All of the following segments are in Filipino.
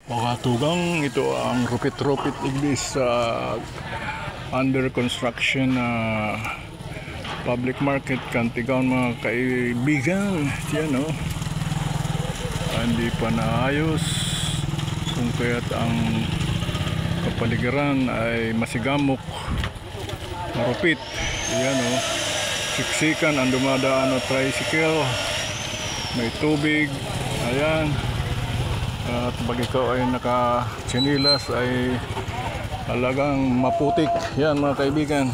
Mga tugang, ito ang rupit-rupit iglis sa under construction na public market Kantigaon mga kaibigan. Yan o. Hindi pa naayos kung kaya't ang kapaligiran ay masigamok, marupit. Yan o. Siksikan ang dumadaan na tricycle. May tubig. Ayan. At pag ikaw ay naka-chinilas ay talagang maputik. Yan mga kaibigan.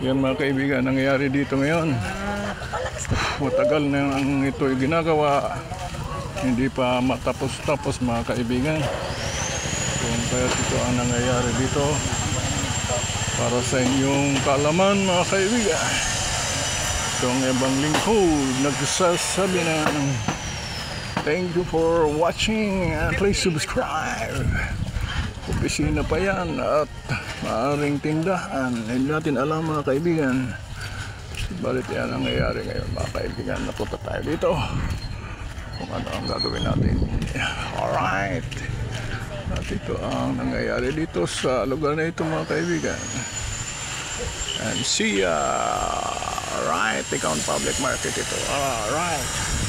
Yan mga kaibigan, nangyayari dito ngayon. Matagal na ang ito ay ginagawa. Hindi pa matapos-tapos mga kaibigan. Kung kaya ito ang nangyayari dito para sa inyong kaalaman mga kaibigan. Itong ibang lingkod nagsasabi na thank you for watching and please subscribe. Opisina pa yan at maaaring tindahan. Hindi natin alam mga kaibigan. Balit yan ang nangyayari ngayon mga kaibigan. Napunta tayo dito kung ano ang gagawin natin. Alright. At ito ang nangyayari dito sa lugar na ito mga kaibigan. And see ya. Alright. Ikaw ang public market ito. Alright.